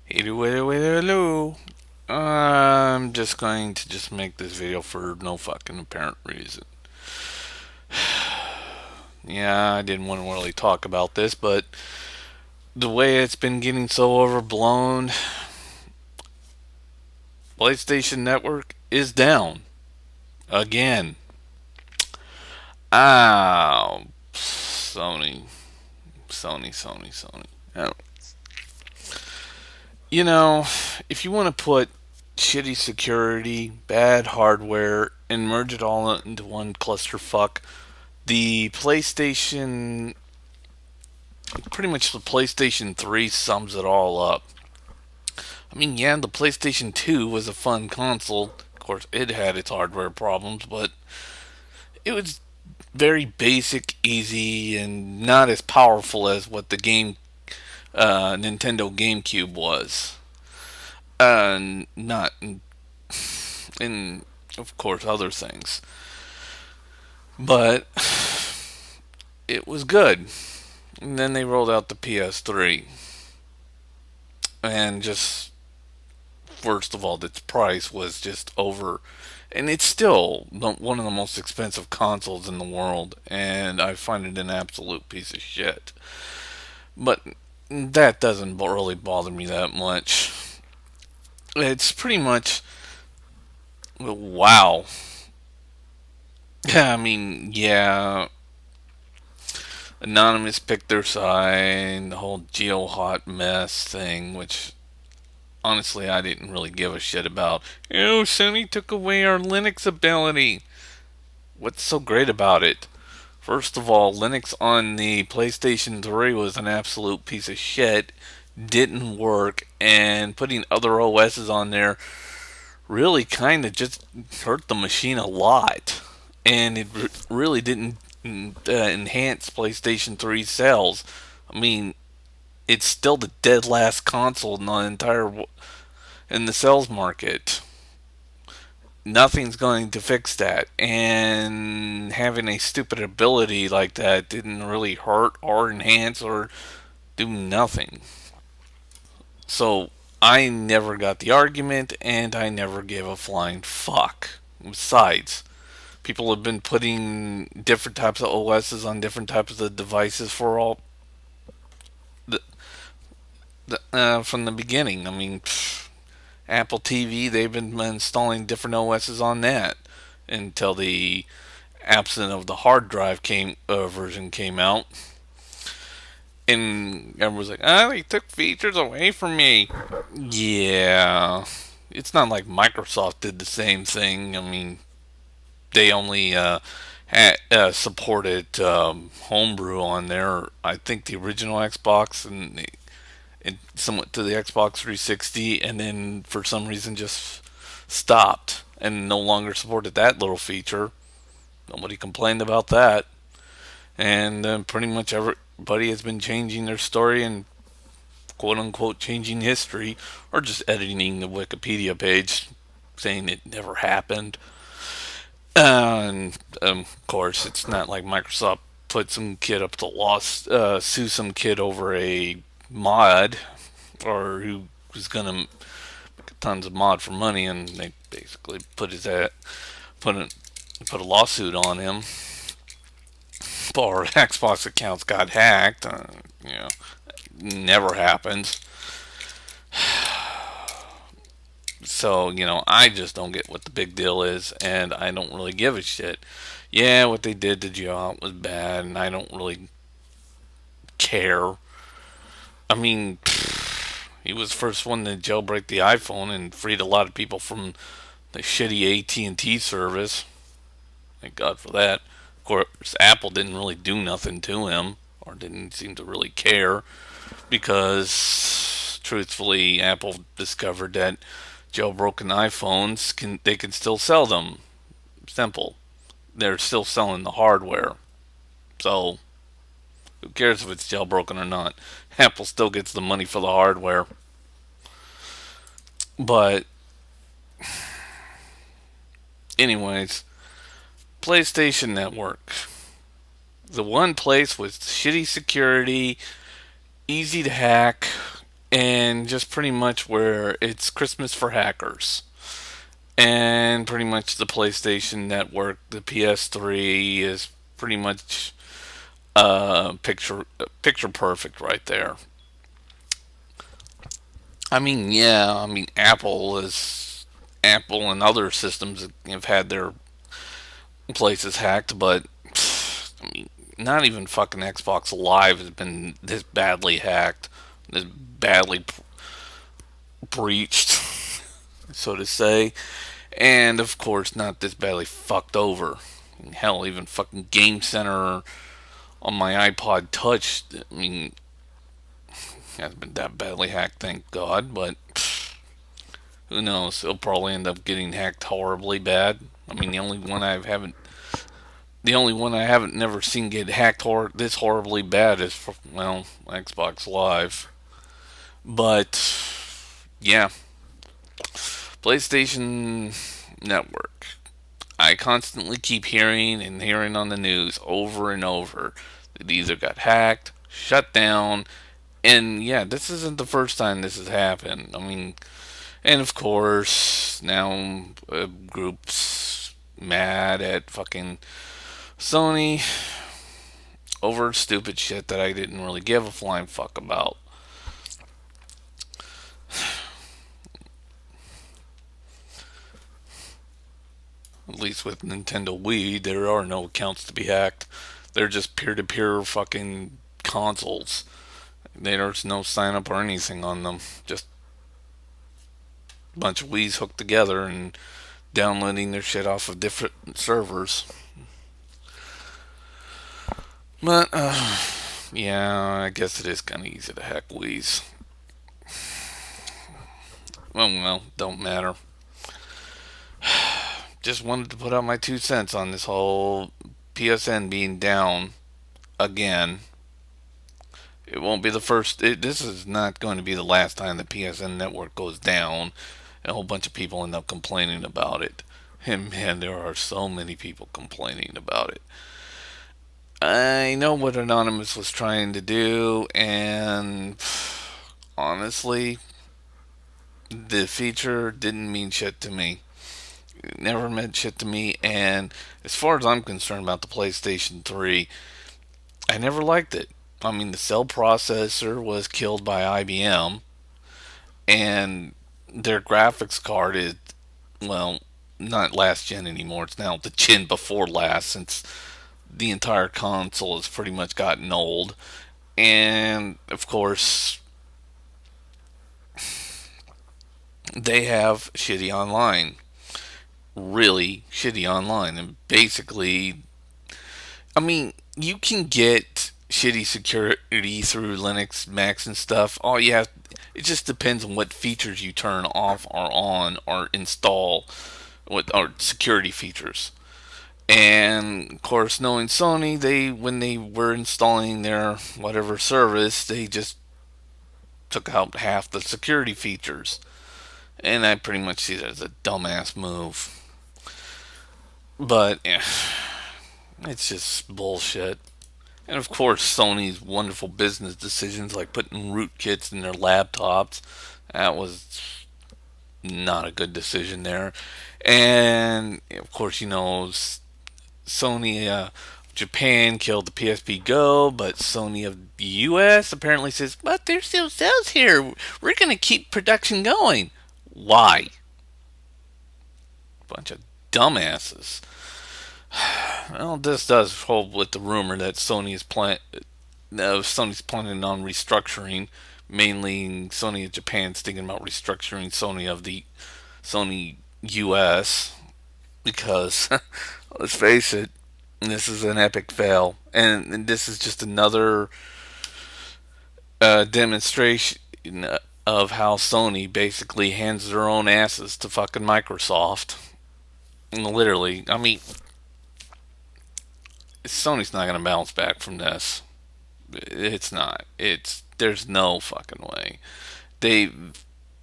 Hello, hello, hello. I'm just going to make this video for no fucking apparent reason. Yeah, I didn't want to really talk about this, but the way it's been getting so overblown, PlayStation Network is down again. Ah, Sony, Sony. Oh. You know, if you want to put shitty security, bad hardware, and merge it all into one clusterfuck, the PlayStation, pretty much the PlayStation 3 sums it all up. I mean, yeah, the PlayStation 2 was a fun console. Of course, it had its hardware problems, but it was very basic, easy, and not as powerful as what the Nintendo GameCube was. Not in, of course, other things. But it was good. And then they rolled out the PS3. And just, first of all, its price was just over. And it's still one of the most expensive consoles in the world. And I find it an absolute piece of shit. But that doesn't really bother me that much. It's pretty much, wow. I mean, yeah, Anonymous picked their side, the whole GeoHot mess thing, which honestly I didn't really give a shit about. Oh, Sony took away our Linux ability. What's so great about it? First of all, Linux on the PlayStation 3 was an absolute piece of shit, didn't work, and putting other OSs on there really kind of just hurt the machine a lot. And it really didn't enhance PlayStation 3 sales. I mean, it's still the dead last console in the entire in the sales market. Nothing's going to fix that, and having a stupid ability like that didn't really hurt or enhance or do nothing. So I never got the argument, and I never gave a flying fuck. Besides, people have been putting different types of OSs on different types of devices for all from the beginning. I mean, Apple TV, they've been installing different OSs on that until the absent of the hard drive came version came out, and everyone was like, "Ah, they took features away from me." Yeah, it's not like Microsoft did the same thing. I mean, they only supported homebrew on there. I think the original Xbox and somewhat to the Xbox 360, and then for some reason just stopped and no longer supported that little feature. Nobody complained about that, and pretty much everybody has been changing their story and quote unquote changing history, or just editing the Wikipedia page, saying it never happened. And of course, it's not like Microsoft put some kid up to sue some kid over a mod, or who was gonna make tons of mod for money, and they basically put a put a lawsuit on him. Or Xbox accounts got hacked. You know, never happens. So, I just don't get what the big deal is, and I don't really give a shit. Yeah, what they did to Joe was bad, and I don't really care. I mean, he was the first one to jailbreak the iPhone and freed a lot of people from the shitty AT&T service. Thank God for that. Of course, Apple didn't really do nothing to him, or didn't seem to really care, because truthfully, Apple discovered that jailbroken iPhones can still sell them. Simple. They're still selling the hardware. So who cares if it's jailbroken or not? Apple still gets the money for the hardware. But anyways, PlayStation Network. The one place with shitty security, easy to hack, and just pretty much where it's Christmas for hackers. And pretty much the PlayStation Network, the PS3 is pretty much picture perfect right there. I mean, yeah, I mean Apple and other systems have had their places hacked, but I mean, not even fucking Xbox Live has been this badly hacked, this badly breached, so to say, and of course not this badly fucked over. Hell, even fucking Game Center on my iPod Touch, I mean, hasn't been that badly hacked, thank God, but who knows? It'll probably end up getting hacked horribly bad. I mean, the only one I haven't never seen get hacked this horribly bad is, well, Xbox Live. But yeah, PlayStation Network. I constantly keep hearing and hearing on the news over and over that either got hacked, shut down, and yeah, this isn't the first time this has happened. I mean, and of course, now groups mad at fucking Sony over stupid shit that I didn't really give a flying fuck about. At least with Nintendo Wii, there are no accounts to be hacked. They're just peer to peer fucking consoles. There's no sign up or anything on them. Just a bunch of Wii's hooked together and downloading their shit off of different servers. But, yeah, I guess it is kind of easy to hack Wii's. Well, don't matter. Just wanted to put out my 2 cents on this whole PSN being down again. It won't be the first. This is not going to be the last time the PSN network goes down. A whole bunch of people end up complaining about it. And man, there are so many people complaining about it. I know what Anonymous was trying to do, and honestly, the feature didn't mean shit to me. It never meant shit to me, and as far as I'm concerned about the PlayStation 3, I never liked it. I mean, the cell processor was killed by IBM, and their graphics card is, well, not last gen anymore. It's now the gen before last, since the entire console has pretty much gotten old. And of course, they have shitty online, really shitty online, and basically, I mean, you can get shitty security through Linux, Macs, and stuff. All you have, it just depends on what features you turn off or on or install, what are security features. And of course, knowing Sony, they when they were installing their whatever service, they just took out half the security features. And I pretty much see that as a dumbass move. But yeah, it's just bullshit. And of course, Sony's wonderful business decisions like putting rootkits in their laptops. That was not a good decision there. And of course, Sony Japan killed the PSP Go, but Sony of the US apparently says, but there's still sales here. We're going to keep production going. Why? Bunch of dumbasses. Well, this does hold with the rumor that Sony's planning on restructuring. Mainly, Sony of Japan's thinking about restructuring Sony US because let's face it, this is an epic fail, and this is just another demonstration of how Sony basically hands their own asses to fucking Microsoft. Literally, I mean, Sony's not gonna bounce back from this. It's not. There's no fucking way. They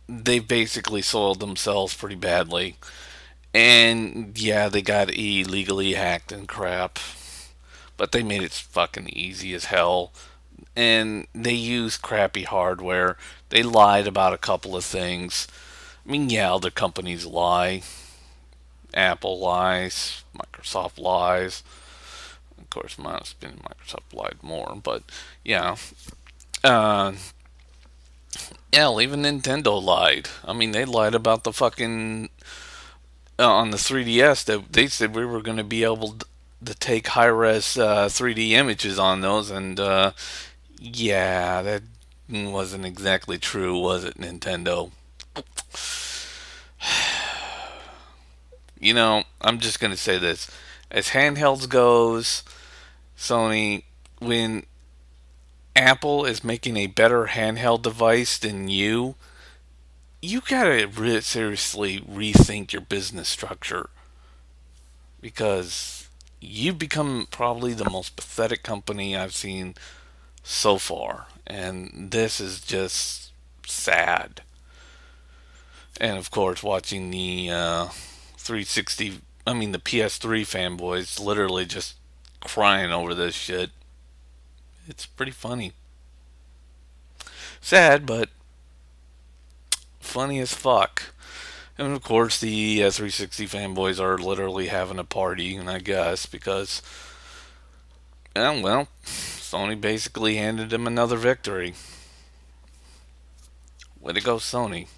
they basically soiled themselves pretty badly, and yeah, they got illegally hacked and crap, but they made it fucking easy as hell. and they use crappy hardware. They lied about a couple of things. I mean, yeah, other companies lie. Apple lies. Microsoft lies. Of course, Microsoft lied more, but yeah. Uh, yeah, even Nintendo lied. I mean, they lied about the fucking on the 3DS that they said we were going to be able to take high res 3D images on those, and yeah, that wasn't exactly true, was it, Nintendo? I'm just going to say this: as handhelds goes, Sony, when Apple is making a better handheld device than you gotta seriously rethink your business structure because you've become probably the most pathetic company I've seen so far, and this is just sad. And of course, watching the 360, I mean the PS3 fanboys, literally just crying over this shit. It's pretty funny, sad, but funny as fuck. And of course, the 360 fanboys are literally having a party, and I guess because, well, Sony basically handed them another victory. Way to go, Sony.